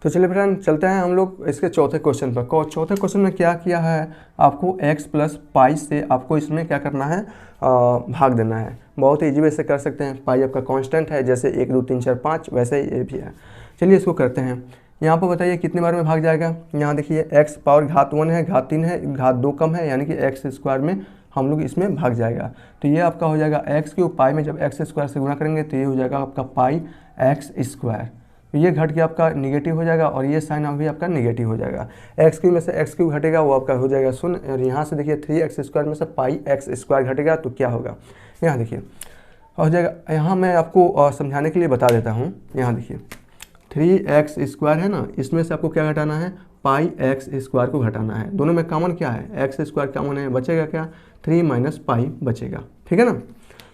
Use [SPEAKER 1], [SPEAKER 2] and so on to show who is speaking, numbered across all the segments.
[SPEAKER 1] तो चलिए फ्रेंड चलते हैं हम लोग इसके चौथे क्वेश्चन पर। चौथे क्वेश्चन में क्या किया है, आपको x प्लस पाई से आपको इसमें क्या करना है, भाग देना है। बहुत ही ईजी वे से कर सकते हैं। पाई आपका कांस्टेंट है, जैसे 1 2 3 4 5 वैसे ही ये भी है। चलिए इसको करते हैं। यहाँ पर बताइए कितने बार में भाग जाएगा। यहाँ देखिए x पावर घात 1 है, घात 3 है, घात 2 कम है, यानी कि x स्क्वायर में हम लोग इसमें भाग जाएगा। तो ये आपका हो जाएगा x क्यूब, पाई में जब x स्क्वायर से गुणा करेंगे तो ये हो जाएगा आपका पाई x स्क्वायर। तो ये घट के आपका निगेटिव हो जाएगा और ये साइन अभी आपका निगेटिव हो जाएगा। एक्स क्यूब में से एक्स क्यूब घटेगा, वो आपका हो जाएगा 0। और यहाँ से देखिए 3x स्क्वायर में से पाई x स्क्वायर घटेगा तो क्या होगा, यहाँ देखिए हो जाएगा। यहाँ मैं आपको समझाने के लिए बता देता हूँ। यहाँ देखिए 3x स्क्वायर है ना, इसमें से आपको क्या घटाना है, पाई x स्क्वायर को घटाना है। दोनों में कॉमन क्या है, x स्क्वायर कॉमन है, बचेगा क्या 3 माइनस पाई बचेगा, ठीक है ना।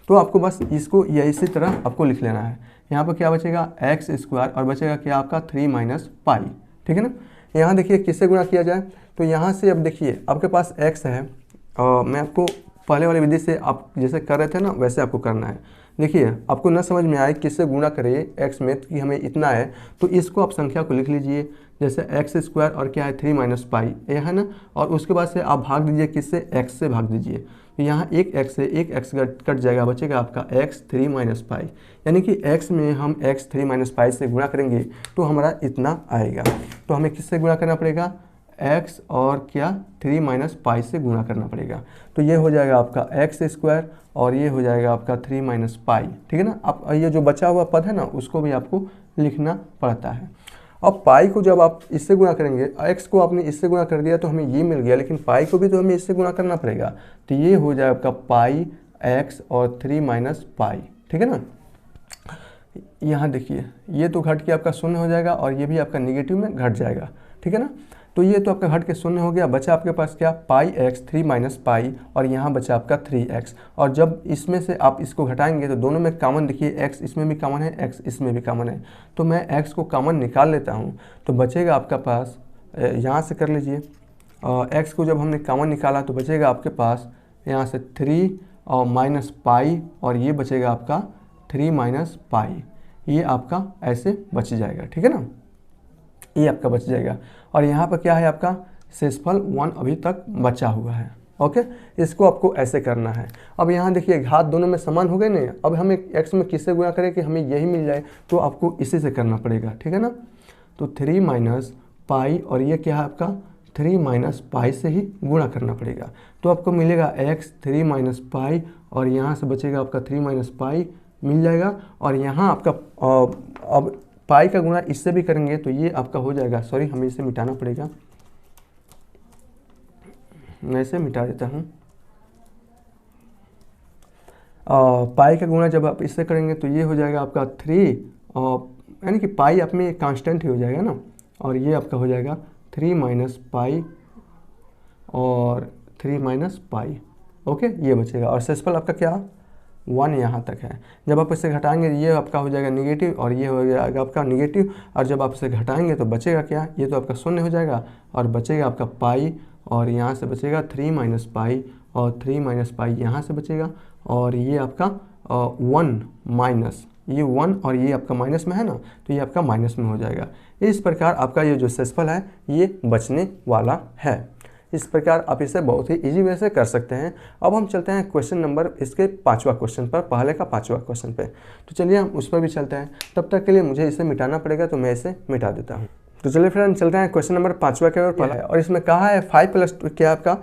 [SPEAKER 1] तो आपको बस इसको या इसी तरह आपको लिख लेना है। यहाँ पर क्या बचेगा x स्क्वायर और बचेगा क्या आपका 3 माइनस पाई, ठीक है ना। यहाँ देखिए किससे गुणा किया जाए, तो यहाँ से अब देखिए आपके पास x है और मैं आपको पहले वाली विधि से आप जैसे कर रहे थे ना वैसे आपको करना है। देखिए आपको न समझ में आए किससे गुणा करिए x में कि हमें इतना है, तो इसको आप संख्या को लिख लीजिए, जैसे x स्क्वायर और क्या है 3 माइनस पाई ये है ना, और उसके बाद से आप भाग दीजिए किससे, x से भाग दीजिए। तो यहाँ एक x से एक x कट जाएगा, बचेगा आपका x 3 माइनस पाई, यानी कि x में हम x 3 माइनस पाई से गुणा करेंगे तो हमारा इतना आएगा। तो हमें किससे गुणा करना पड़ेगा, x और क्या 3 माइनस पाई से गुणा करना पड़ेगा। तो ये हो जाएगा आपका x स्क्वायर और ये हो जाएगा आपका 3 माइनस पाई, ठीक है ना। अब ये जो बचा हुआ पद है ना उसको भी आपको लिखना पड़ता है। अब पाई को जब आप इससे गुणा करेंगे, x को आपने इससे गुणा कर दिया तो हमें ये मिल गया, लेकिन पाई को भी तो हमें इससे गुणा करना पड़ेगा। तो ये हो जाएगा आपका पाई x और 3 माइनस पाई, ठीक है ना। यहाँ देखिए ये तो घट के आपका 0 हो जाएगा और ये भी आपका निगेटिव में घट जाएगा, ठीक है ना। तो ये तो आपका घट के 0 हो गया, बचा आपके पास क्या पाई x 3 माइनस पाई और यहाँ बचा आपका 3x। और जब इसमें से आप इसको घटाएंगे तो दोनों में कॉमन देखिए, x इसमें भी कॉमन है, x इसमें भी कॉमन है। तो मैं x को कॉमन निकाल लेता हूँ, तो बचेगा आपका पास, यहाँ से कर लीजिए, x को जब हमने कॉमन निकाला तो बचेगा आपके पास यहाँ से 3 और माइनस पाई और ये बचेगा आपका 3 माइनस पाई। ये आपका ऐसे बच जाएगा, ठीक है ना, ये आपका बच जाएगा। और यहाँ पर क्या है आपका शेषफल 1 अभी तक बचा हुआ है। ओके, इसको आपको ऐसे करना है। अब यहाँ देखिए घात दोनों में समान हो गए नहीं, अब हमें x में किससे गुणा करें कि हमें यही मिल जाए, तो आपको इसी से करना पड़ेगा, ठीक है ना। तो 3 माइनस पाई और ये क्या है आपका 3 माइनस पाई से ही गुणा करना पड़ेगा। तो आपको मिलेगा x 3 माइनस पाई और यहाँ से बचेगा आपका 3 माइनस पाई मिल जाएगा। और यहाँ आपका अब पाई का गुणा इससे भी करेंगे तो ये आपका हो जाएगा, सॉरी हमें इसे मिटाना पड़ेगा, मैं इसे मिटा देता हूँ। पाई का गुणा जब आप इससे करेंगे तो ये हो जाएगा आपका 3, यानी कि पाई आप में कांस्टेंट ही हो जाएगा ना, और ये आपका हो जाएगा 3 माइनस पाई और 3 माइनस पाई। ओके, ये बचेगा और शेषफल आपका क्या 1 यहाँ तक है। जब आप इसे घटाएंगे ये आपका हो जाएगा निगेटिव और ये हो जाएगा आपका निगेटिव, और जब आप इसे घटाएंगे तो बचेगा क्या, ये तो आपका 0 हो जाएगा और बचेगा आपका पाई और यहाँ से बचेगा 3 माइनस पाई और 3 माइनस पाई यहाँ से बचेगा और ये आपका 1 माइनस ये 1 और ये आपका माइनस में है ना, तो ये आपका माइनस में हो जाएगा। इस प्रकार आपका ये जो शेषफल है ये बचने वाला है। इस प्रकार आप इसे बहुत ही इजी वे से कर सकते हैं। अब हम चलते हैं क्वेश्चन नंबर इसके 5वां क्वेश्चन पर, पहले का 5वां क्वेश्चन पे। तो चलिए हम उस पर भी चलते हैं, तब तक के लिए मुझे इसे मिटाना पड़ेगा तो मैं इसे मिटा देता हूँ। तो चलिए फ्रेंड चलते हैं क्वेश्चन नंबर 5वां के ओर पहला है, और इसमें कहा है 5 प्लस क्या आपका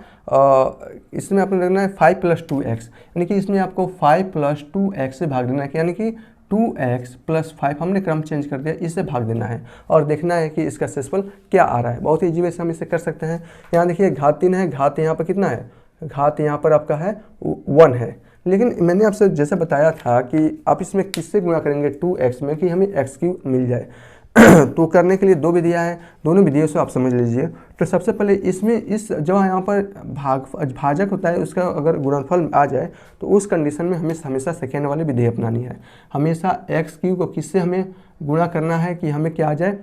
[SPEAKER 1] इसमें आपने रखना है 5 प्लस 2x, यानी कि इसमें आपको 5 प्लस 2x से भाग देना है, यानी कि 2x प्लस 5 हमने क्रम चेंज कर दिया, इससे भाग देना है और देखना है कि इसका शेषफल क्या आ रहा है। बहुत ही इजी वे से हम इसे कर सकते हैं। यहाँ देखिए घात 3 है, घात यहाँ पर कितना है, घात यहाँ पर आपका है 1 है, लेकिन मैंने आपसे जैसे बताया था कि आप इसमें किससे गुणा करेंगे 2x में कि हमें x³ मिल जाए। तो करने के लिए 2 विधियाँ हैं, दोनों विधियों से आप समझ लीजिए। तो सबसे पहले इसमें इस जब यहाँ पर भाजक होता है उसका अगर गुणनफल आ जाए तो उस कंडीशन में हमें हमेशा सेकेंड वाली विधि अपनानी है। हमेशा x³ को किससे हमें गुणा करना है कि हमें क्या आ जाए,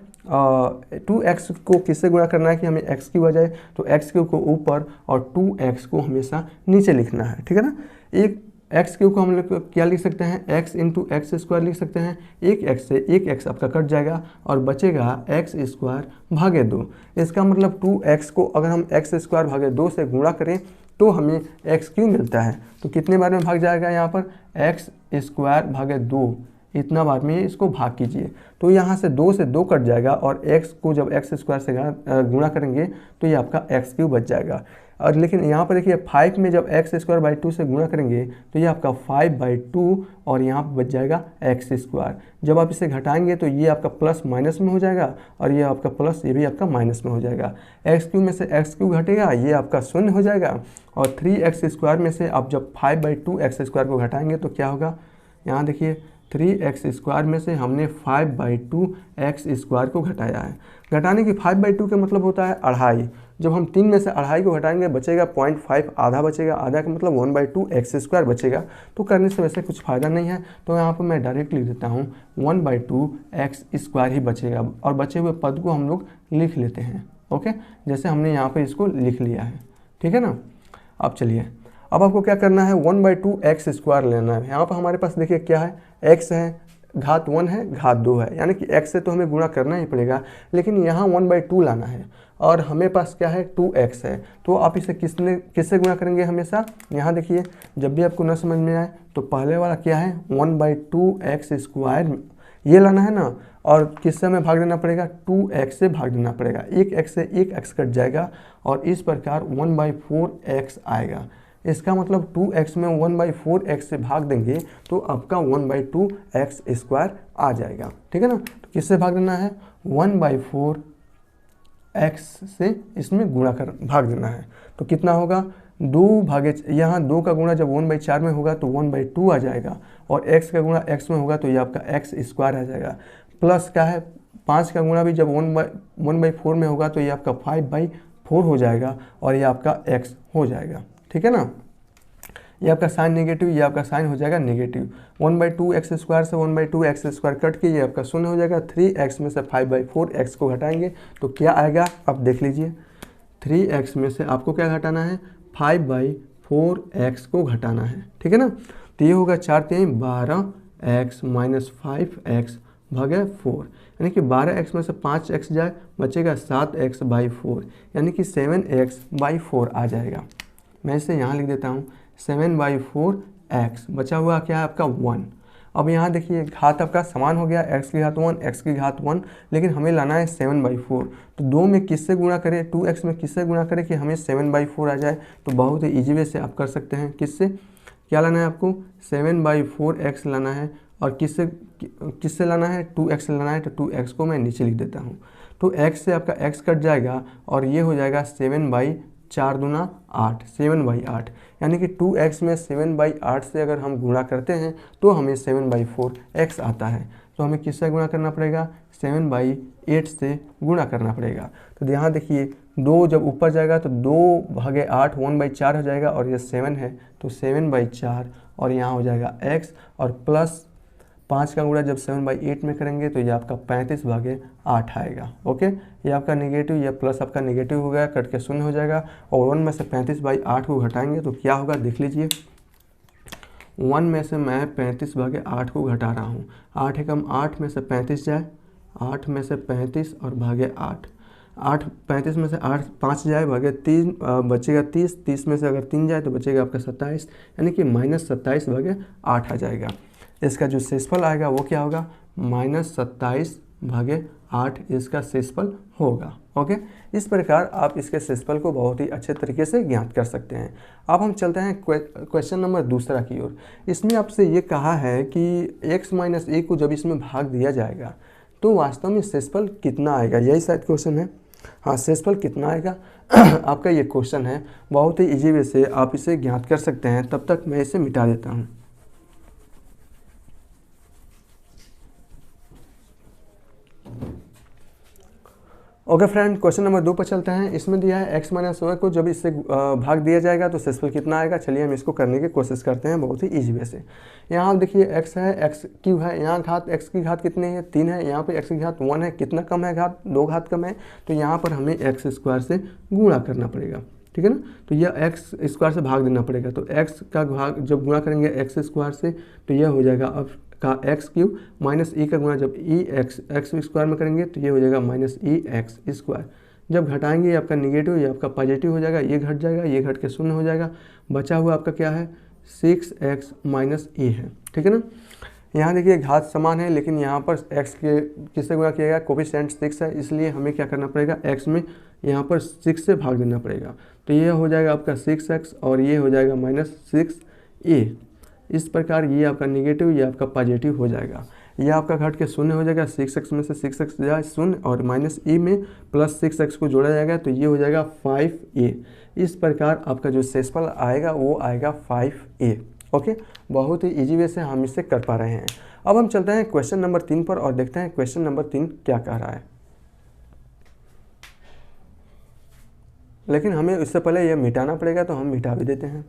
[SPEAKER 1] 2x को किससे गुणा करना है कि हमें x³ आ जाए, तो x³ को ऊपर और 2x को हमेशा नीचे लिखना है, ठीक है ना। एक एक्स क्यूब को हम लोग क्या लिख सकते हैं, एक्स इंटू एक्स स्क्वायर लिख सकते हैं। एक एक्स से एक एक्स आपका कट जाएगा और बचेगा एक्स स्क्वायर भागे 2। इसका मतलब 2x को अगर हम एक्स स्क्वायर भागे 2 से गुणा करें तो हमें एक्स क्यूब मिलता है। तो कितने बार में भाग जाएगा यहाँ पर, एक्स स्क्वायर भागे 2, इतना बार में इसको भाग कीजिए। तो यहाँ से 2 से 2 कट जाएगा और x को जब एक्स स्क्वायर से गुणा करेंगे तो ये आपका एक्स क्यूब बच जाएगा। और लेकिन यहाँ पर देखिए 5 में जब एक्स स्क्वायर बाई 2 से गुणा करेंगे तो ये आपका 5/2 और यहाँ पर बच जाएगा एक्स स्क्वायर। जब आप इसे घटाएंगे तो ये आपका प्लस माइनस में हो जाएगा और ये आपका प्लस, ये भी आपका माइनस में हो जाएगा। एक्स क्यूब में से एक्स क्यूब घटेगा, ये आपका शून्य हो जाएगा। और 3x स्क्वायर में से आप जब 5/2 एक्स स्क्वायर को घटाएंगे तो क्या होगा, यहाँ देखिए 3x स्क्वायर में से हमने 5/2 एक्स स्क्वायर को घटाया है। घटाने की 5/2 का मतलब होता है अढ़ाई। जब हम 3 में से अढ़ाई को घटाएंगे बचेगा 0.5, आधा बचेगा। आधा का मतलब 1/2 एक्स स्क्वायर बचेगा। तो करने से वैसे कुछ फ़ायदा नहीं है, तो यहाँ पर मैं डायरेक्ट लिख देता हूँ 1/2 एक्स स्क्वायर ही बचेगा और बचे हुए पद को हम लोग लिख लेते हैं। ओके, जैसे हमने यहाँ पर इसको लिख लिया है, ठीक है ना। अब चलिए, अब आपको क्या करना है, 1/2 एक्स स्क्वायर लेना है। यहाँ पर हमारे पास देखिए क्या है, x है, घात 1 है, घात 2 है, यानी कि x से तो हमें गुणा करना ही पड़ेगा, लेकिन यहाँ 1/2 लाना है और हमें पास क्या है 2x है। तो आप इसे किससे गुणा करेंगे हमेशा, यहाँ देखिए जब भी आपको न समझ में आए तो पहले वाला क्या है 1/2 एक्स स्क्वायर ये लाना है ना, और किससे हमें भाग देना पड़ेगा, 2x से भाग देना पड़ेगा। एक x से एक x कट जाएगा और इस प्रकार 1/4 x आएगा। इसका मतलब 2x में 1/4 x से भाग देंगे तो आपका 1/2 एक्स स्क्वायर आ जाएगा, ठीक है ना। तो किससे भाग देना है, 1/4 x से इसमें गुणा कर भाग देना है। तो कितना होगा, 2 भागे, यहाँ 2 का गुणा जब 1/4 में होगा तो 1/2 आ जाएगा और x का गुणा x में होगा तो ये आपका एक्स स्क्वायर आ जाएगा। प्लस क्या है, 5 का गुणा भी जब 1/4 में होगा तो ये आपका 5/4 हो जाएगा और ये आपका x हो जाएगा, ठीक है ना। ये आपका साइन नेगेटिव, ये आपका साइन हो जाएगा नेगेटिव। 1/2 एक्स स्क्वायर से 1/2 एक्स स्क्वायर कट के ये आपका शून्य हो जाएगा। 3x में से 5/4 एक्स को घटाएंगे तो क्या आएगा, आप देख लीजिए। 3x में से आपको क्या घटाना है, 5/4 एक्स को घटाना है, ठीक है ना। तो ये होगा 4×3 12x माइनस 5x भागे 4, यानी कि 12x में से 5x जाए बचेगा 7x/4, यानी कि 7x/4 आ जाएगा। मैं इसे यहाँ लिख देता हूँ 7/4 x, बचा हुआ क्या है आपका 1। अब यहाँ देखिए घात आपका समान हो गया, x की घात 1 x की घात 1, लेकिन हमें लाना है 7/4। तो 2 में किससे गुणा करें, 2x में किससे गुणा करें कि हमें 7/4 आ जाए। तो बहुत ही ईजी वे से आप कर सकते हैं। किससे, क्या लाना है आपको, 7/4 x लाना है और किससे लाना है, 2x लाना है। तो 2x को मैं नीचे लिख देता हूँ। तो x से आपका x कट जाएगा और ये हो जाएगा 7/4 दूना 8, 7/8, यानी कि 2x में 7/8 से अगर हम गुणा करते हैं तो हमें 7/4 x आता है। तो हमें किससे गुणा करना पड़ेगा, 7/8 से गुणा करना पड़ेगा। तो यहाँ देखिए 2 जब ऊपर जाएगा तो 2/8 1/4 हो जाएगा और ये 7 है तो 7/4 और यहाँ हो जाएगा x और प्लस 5 का गुणा जब 7/8 में करेंगे तो ये आपका 35/8 आएगा। ओके, ये आपका नेगेटिव, ये प्लस आपका नेगेटिव हो गया, कट के शून्य हो जाएगा और 1 में से 35/8 को घटाएंगे तो क्या होगा, देख लीजिए। 1 में से मैं 35/8 को घटा रहा हूँ। 8 एकम 8 में से 35 जाए, 8 में से 35 और भागे 8, 35 में से 8 5 जाए भागे 3 बचेगा 30, 30 में से अगर 3 जाए तो बचेगा आपका 27, यानी कि -27/8 आ जाएगा। इसका जो शेषफल आएगा वो क्या होगा, -27/8 इसका शेषफल होगा। ओके, इस प्रकार आप इसके शेषफल को बहुत ही अच्छे तरीके से ज्ञात कर सकते हैं। अब हम चलते हैं क्वेश्चन नंबर दूसरा की ओर। इसमें आपसे ये कहा है कि x - a को जब इसमें भाग दिया जाएगा तो वास्तव में शेषफल कितना आएगा, यही शायद क्वेश्चन है। हाँ, शेषफल कितना आएगा आपका ये क्वेश्चन है। बहुत ही ईजी वे से आप इसे ज्ञात कर सकते हैं। तब तक मैं इसे मिटा देता हूँ। ओके फ्रेंड, क्वेश्चन नंबर 2 पर चलते हैं। इसमें दिया है x - y को जब इससे भाग दिया जाएगा तो शेषफल कितना आएगा। चलिए हम इसको करने की कोशिश करते हैं बहुत ही इजी वे से। यहाँ आप देखिए x है, x क्यूब है, यहाँ घात x की घात कितनी है 3 है, यहाँ पे x की घात 1 है, कितना कम है घात 2 घात कम है, तो यहाँ पर हमें x स्क्वायर से गुणा करना पड़ेगा। ठीक है ना। तो यह एक्स स्क्वायर से भाग देना पड़ेगा, तो एक्स का भाग जब गुणा करेंगे एक्स स्क्वायर से तो यह हो जाएगा अब का एक्स क्यूब माइनस ई का गुणा जब ई एक्स स्क्वायर में करेंगे तो ये हो जाएगा माइनस ई एक्स स्क्वायर। जब घटाएंगे ये आपका निगेटिव, ये आपका पॉजिटिव हो जाएगा, ये घट जाएगा, ये घट के शून्य हो जाएगा, बचा हुआ आपका क्या है 6x माइनस ई है, ठीक है ना। यहाँ देखिए घात समान है लेकिन यहाँ पर x के किससे गुणा किया गया, कोफिशिएंट 6 है, इसलिए हमें क्या करना पड़ेगा x में यहाँ पर 6 से भाग देना पड़ेगा। तो ये हो जाएगा आपका 6x और ये हो जाएगा माइनस 6a। इस प्रकार ये आपका निगेटिव, ये आपका पॉजिटिव हो जाएगा, ये आपका घट के शून्य हो जाएगा, 6x में से 6x जाए शून्य और माइनस e में प्लस 6x को जोड़ा जाएगा तो ये हो जाएगा 5a। इस प्रकार आपका जो शेषफल आएगा वो आएगा 5a। ओके, बहुत ही इजी वे से हम इसे कर पा रहे हैं। अब हम चलते हैं क्वेश्चन नंबर 3 पर और देखते हैं क्वेश्चन नंबर 3 क्या कह रहा है। लेकिन हमें इससे पहले यह मिटाना पड़ेगा तो हम मिटा भी देते हैं।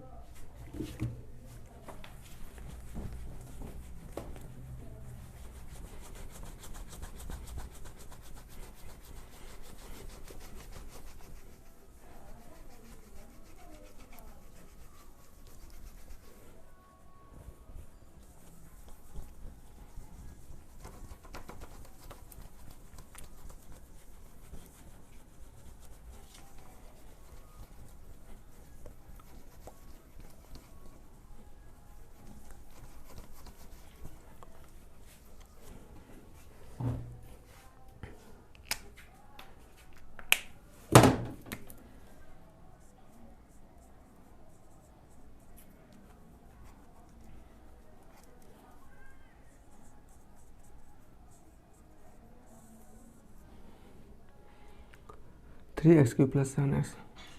[SPEAKER 1] Three x cube plus 7x,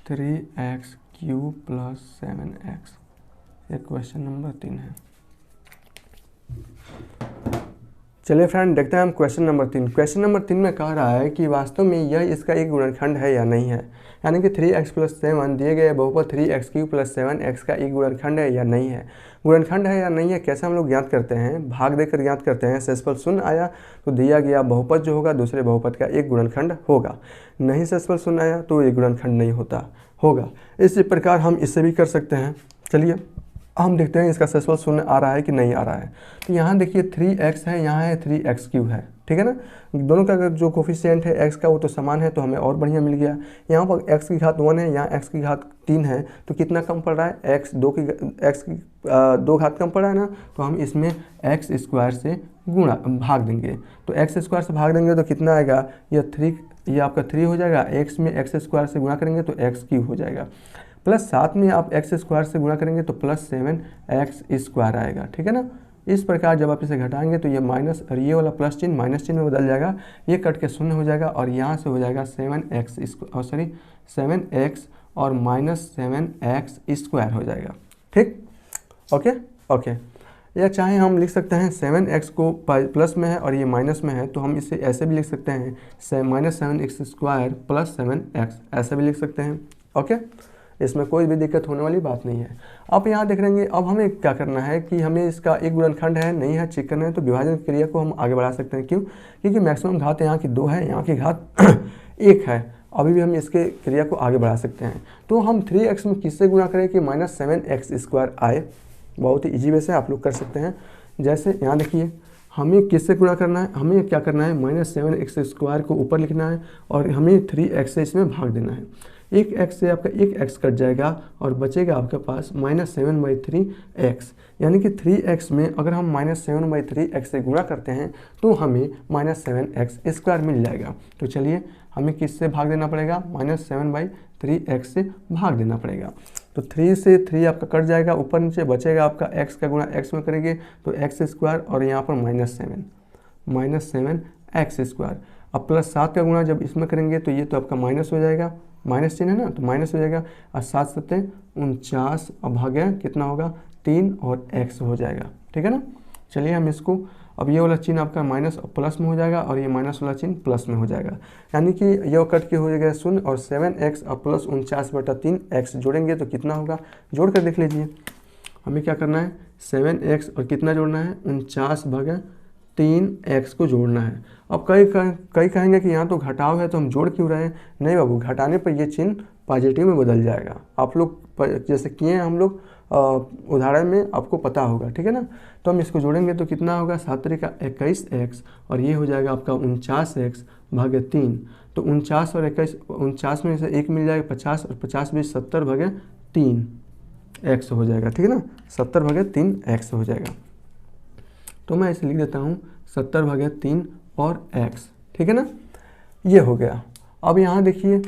[SPEAKER 1] 3x cube plus 7x, ये क्वेश्चन नंबर 3 है। चलिए फ्रेंड देखते हैं हम क्वेश्चन नंबर 3। क्वेश्चन नंबर 3 में कह रहा है कि वास्तव में यह इसका एक गुणनखंड है या नहीं है, यानी कि 3x प्लस 7 दिए गए बहुपद 3x क्यूब प्लस 7x का एक गुणनखंड है या नहीं है। गुणनखंड है या नहीं है कैसे हम लोग ज्ञात करते हैं, भाग देकर ज्ञात करते हैं। शेषफल शून्य आया तो दिया गया बहुपद जो होगा दूसरे बहुपद का एक गुणनखंड होगा, नहीं शेषफल शून्य आया तो ये गुणनखंड नहीं होगा। इसी प्रकार हम इससे भी कर सकते हैं। चलिए हम देखते हैं इसका शेषफल शून्य आ रहा है कि नहीं आ रहा है। तो यहाँ देखिए 3x है, यहाँ है 3x क्यूब है, ठीक है ना। दोनों का अगर जो कोफिशिएंट है x का वो तो समान है तो हमें और बढ़िया मिल गया। यहाँ पर x की घात 1 है, यहाँ x की घात 3 है, तो कितना कम पड़ रहा है x की 2 घात कम पड़ रहा है ना, तो हम इसमें x स्क्वायर से गुणा भाग देंगे। तो x स्क्वायर से भाग देंगे तो कितना आएगा, ये आपका 3 हो जाएगा, x में x स्क्वायर से गुणा करेंगे तो x क्यूब हो जाएगा, प्लस साथ में आप x स्क्वायर से गुणा करेंगे तो प्लस 7x स्क्वायर आएगा, ठीक है ना। इस प्रकार जब आप इसे घटाएंगे तो ये माइनस और ये वाला प्लस चिन्ह माइनस चिन्ह में बदल जाएगा, ये कट के शून्य हो जाएगा और यहाँ से हो जाएगा 7x और माइनस 7x स्क्वायर हो जाएगा, ठीक। ओके, या चाहे हम लिख सकते हैं 7x को प्लस में है और ये माइनस में है तो हम इसे ऐसे भी लिख सकते हैं minus 7x square plus 7x, ऐसे भी लिख सकते हैं। ओके, इसमें कोई भी दिक्कत होने वाली बात नहीं है। अब यहाँ देख लेंगे, अब हमें क्या करना है कि हमें इसका एक गुणनखंड है नहीं है चेक करना है, तो विभाजन क्रिया को हम आगे बढ़ा सकते हैं। क्यों? क्योंकि मैक्सिमम घात यहाँ की 2 है, यहाँ की घात 1 है, अभी भी हम इसके क्रिया को आगे बढ़ा सकते हैं। तो हम 3x में किससे गुणा करें कि माइनस 7x स्क्वायर आए। बहुत ही ईजी वे से आप लोग कर सकते हैं। जैसे यहाँ देखिए हमें किससे गुणा करना है, हमें क्या करना है माइनस 7x स्क्वायर को ऊपर लिखना है और हमें 3x से इसमें भाग देना है। एक x से आपका एक x कट जाएगा और बचेगा आपके पास -7/3x, यानी कि 3x में अगर हम -7/3x से गुणा करते हैं तो हमें -7x स्क्वायर मिल जाएगा। तो चलिए हमें किससे भाग देना पड़ेगा, -7/3x से भाग देना पड़ेगा। तो 3 से 3 आपका कट जाएगा, ऊपर नीचे बचेगा आपका x का गुणा x में करेंगे तो x स्क्वायर और यहाँ पर -7x स्क्वायर। अब प्लस 7 का गुणा जब इसमें करेंगे तो ये तो आपका माइनस हो जाएगा, माइनस चिन्ह है ना, तो माइनस हो जाएगा और 7 7 49 और भाग्य कितना होगा 3 और x हो जाएगा, ठीक है ना। चलिए हम इसको, अब ये वाला चिन्ह आपका माइनस और प्लस में हो जाएगा और ये माइनस वाला चिन्ह प्लस में हो जाएगा, यानी कि यह कट के हो जाएगा 0 और 7x और प्लस 49/3x जोड़ेंगे तो कितना होगा, जोड़ कर देख लीजिए। हमें क्या करना है 7x और कितना जोड़ना है 49/3x को जोड़ना है। अब कई कहेंगे कि यहाँ तो घटाव है तो हम जोड़ क्यों रहे हैं। नहीं बाबू, घटाने पर ये चिन्ह पॉजिटिव में बदल जाएगा। आप लोग जैसे किए हैं हम लोग उदाहरण में, आपको पता होगा, ठीक है ना। तो हम इसको जोड़ेंगे तो कितना होगा, 7 तरीका 21x और ये हो जाएगा आपका 49x भागे 3। तो 49 और 21, 49 में से 1 मिल जाएगा 50 और 50 भी 70 भागे 3x हो जाएगा, ठीक है ना। 70 भागे 3x हो जाएगा। तो मैं इसे लिख देता हूँ 70 भागे 3 और x, ठीक है ना। ये हो गया। अब यहाँ देखिए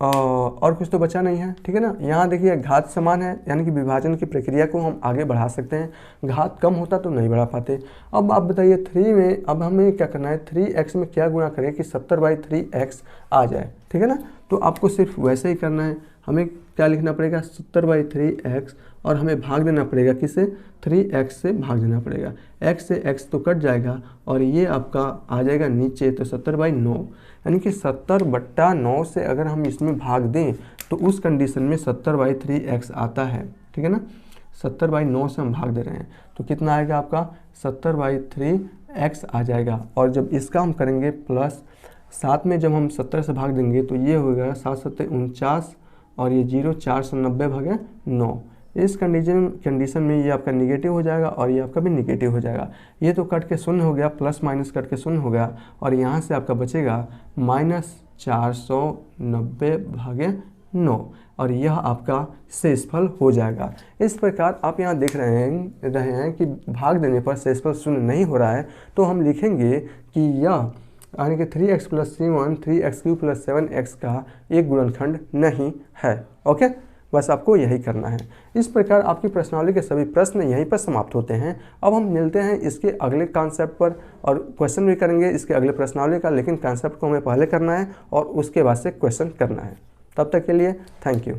[SPEAKER 1] और कुछ तो बचा नहीं है, ठीक है ना। यहाँ देखिए घात समान है, यानी कि विभाजन की प्रक्रिया को हम आगे बढ़ा सकते हैं। घात कम होता तो नहीं बढ़ा पाते। अब आप बताइए 3 में अब हमें क्या करना है, 3x में क्या गुणा करें कि 70/3x आ जाए, ठीक है ना। तो आपको सिर्फ वैसे ही करना है। हमें क्या लिखना पड़ेगा, 70/3x और हमें भाग देना पड़ेगा किसे, 3x से भाग देना पड़ेगा। x से x तो कट जाएगा और ये आपका आ जाएगा नीचे, तो 70/9, यानी कि 70/9 से अगर हम इसमें भाग दें तो उस कंडीशन में 70/3x आता है, ठीक है ना। 70/9 से हम भाग दे रहे हैं तो कितना आएगा आपका, 70/3x आ जाएगा। और जब इसका हम करेंगे प्लस 7 में जब हम 70 से भाग देंगे तो ये हो गया 7 7 49 और ये 0 490 भागे 9। इस कंडीशन में ये आपका निगेटिव हो जाएगा और ये आपका भी निगेटिव हो जाएगा। ये तो कट के शून्य हो गया, प्लस माइनस कट के शून्य हो गया और यहाँ से आपका बचेगा -490 भागे 9 और यह आपका शेषफल हो जाएगा। इस प्रकार आप यहाँ देख रहे हैं कि भाग देने पर शेषफल शून्य नहीं हो रहा है, तो हम लिखेंगे कि यह यानी कि 3x + c1 3x³ + 7x का एक गुणनखंड नहीं है। ओके, बस आपको यही करना है। इस प्रकार आपकी प्रश्नावली के सभी प्रश्न यहीं पर समाप्त होते हैं। अब हम मिलते हैं इसके अगले कॉन्सेप्ट पर और क्वेश्चन भी करेंगे इसके अगले प्रश्नावली का, लेकिन कॉन्सेप्ट को हमें पहले करना है और उसके बाद से क्वेश्चन करना है। तब तक के लिए थैंक यू।